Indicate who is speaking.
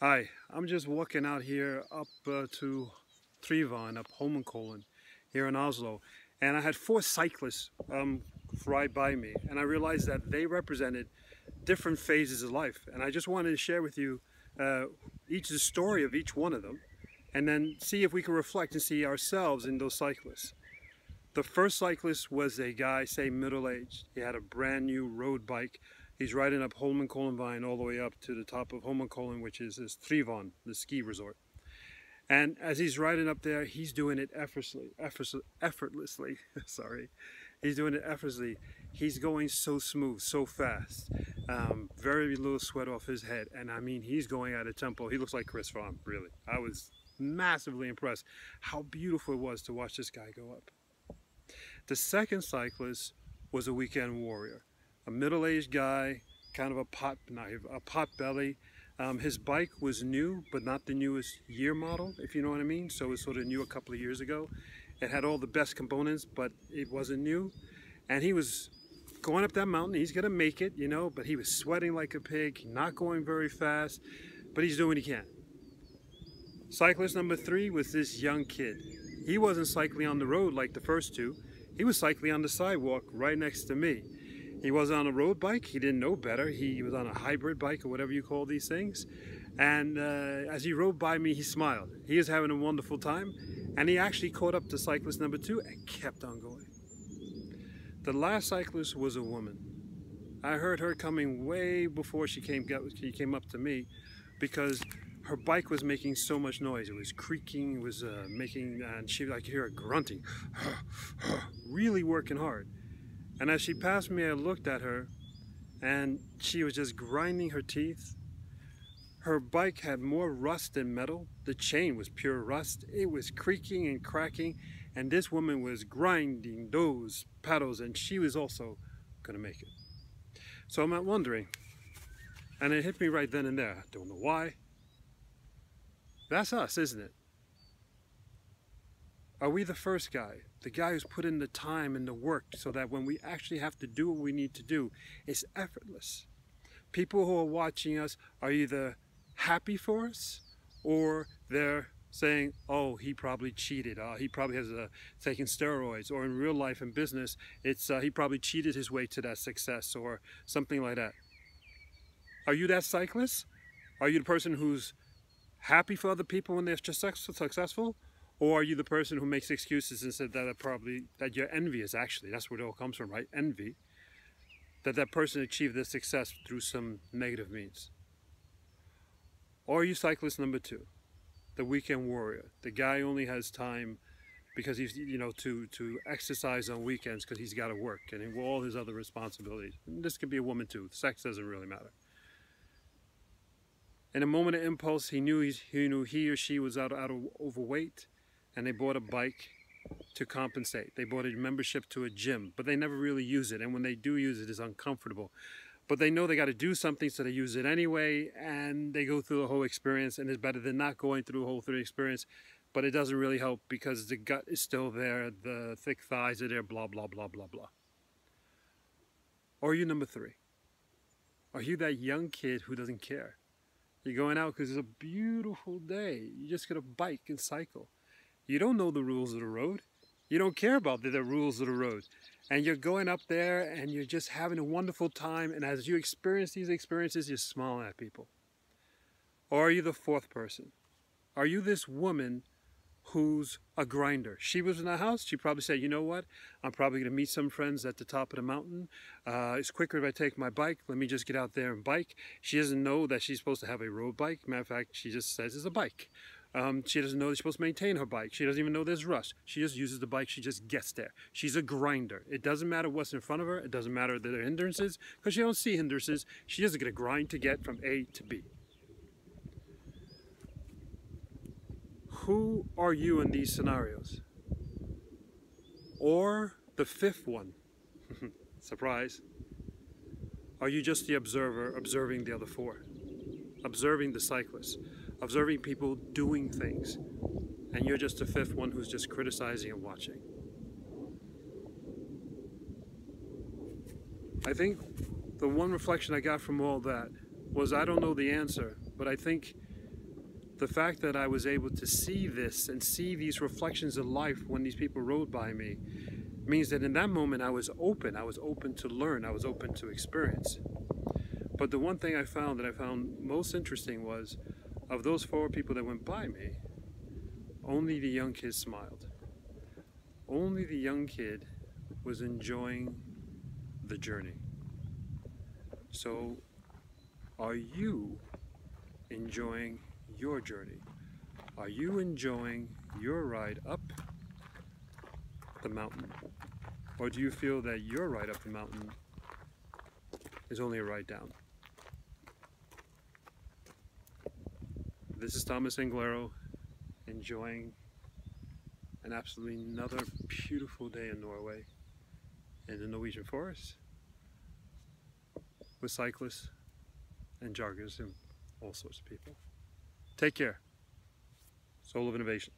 Speaker 1: Hi, I'm just walking out here up to Trivon, up Holmenkollen, here in Oslo, and I had four cyclists ride by me, and I realized that they represented different phases of life, and I just wanted to share with you the story of each one of them, and then see if we can reflect and see ourselves in those cyclists. The first cyclist was a guy, say middle-aged. He had a brand new road bike. He's riding up Holmenkollen all the way up to the top of Holmenkollen, which is Trivon, the ski resort. And as he's riding up there, he's doing it effortlessly. Sorry, he's doing it effortlessly. He's going so smooth, so fast. Very little sweat off his head, and I mean, he's going at a tempo. He looks like Chris Fromm, really. I was massively impressed how beautiful it was to watch this guy go up. The second cyclist was a weekend warrior, a middle-aged guy, kind of a pot belly. His bike was new, but not the newest year model, if you know what I mean. So it was sort of new a couple of years ago. It had all the best components, but it wasn't new. And he was going up that mountain. He's gonna make it, you know, but he was sweating like a pig, not going very fast, but he's doing what he can. Cyclist number 3 was this young kid. He wasn't cycling on the road like the first two. He was cycling on the sidewalk right next to me. He wasn't on a road bike. He didn't know better. He was on a hybrid bike or whatever you call these things. And as he rode by me, he smiled. He was having a wonderful time. And he actually caught up to cyclist number 2 and kept on going. The last cyclist was a woman. I heard her coming way before she came up to me, because her bike was making so much noise. It was creaking, it was and she, I could hear her grunting, really working hard. And as she passed me, I looked at her, and she was just grinding her teeth. Her bike had more rust than metal. The chain was pure rust. It was creaking and cracking, and this woman was grinding those pedals, and she was also gonna make it. So I'm wondering, and it hit me right then and there. I don't know why. That's us, isn't it? Are we the first guy? The guy who's put in the time and the work so that when we actually have to do what we need to do, it's effortless. People who are watching us are either happy for us, or they're saying, oh, he probably cheated. He probably has taken steroids. Or in real life and business, it's he probably cheated his way to that success, or something like that. Are you that cyclist? Are you the person who's happy for other people when they're successful? Or are you the person who makes excuses and said that you're envious? Actually, that's where it all comes from, right? Envy. That person achieved their success through some negative means. Or are you cyclist number 2, the weekend warrior? The guy only has time because he's, you know, to exercise on weekends because he's got to work and all his other responsibilities. And this could be a woman too. Sex doesn't really matter. In a moment of impulse, he knew he or she was out of overweight, and they bought a bike to compensate. They bought a membership to a gym, but they never really use it. And when they do use it, it's uncomfortable. But they know they got to do something, so they use it anyway, and they go through the whole experience, and it's better than not going through the whole experience. But it doesn't really help because the gut is still there, the thick thighs are there, blah, blah, blah, blah, blah. Or are you number 3? Are you that young kid who doesn't care? You're going out because it's a beautiful day. You just get a bike and cycle. You don't know the rules of the road. You don't care about the rules of the road. And you're going up there and you're just having a wonderful time. And as you experience these experiences, you're smiling at people. Or are you the 4th person? Are you this woman who's a grinder? She was in the house. She probably said, you know what? I'm probably going to meet some friends at the top of the mountain. It's quicker if I take my bike. Let me just get out there and bike. She doesn't know that she's supposed to have a road bike. Matter of fact, she just says it's a bike. She doesn't know that she's supposed to maintain her bike. She doesn't even know there's rust. She just uses the bike. She just gets there. She's a grinder. It doesn't matter what's in front of her. It doesn't matter the hindrances, because she don't see hindrances. She just going to grind to get from A to B. Who are you in these scenarios? Or the 5th one? Surprise. Are you just the observer, observing the other 4? Observing the cyclists, observing people doing things, and you're just the 5th one who's just criticizing and watching? I think the one reflection I got from all that was, I don't know the answer, but I think the fact that I was able to see this and see these reflections of life when these people rode by me means that in that moment I was open to learn, I was open to experience. But the one thing I found most interesting was, of those 4 people that went by me, only the young kid smiled. Only the young kid was enjoying the journey. So, are you enjoying your journey? Are you enjoying your ride up the mountain? Or do you feel that your ride up the mountain is only a ride down? This is Thomas Anglero, enjoying an absolutely another beautiful day in Norway, in the Norwegian forest, with cyclists and joggers and all sorts of people. Take care. Soul of Innovation.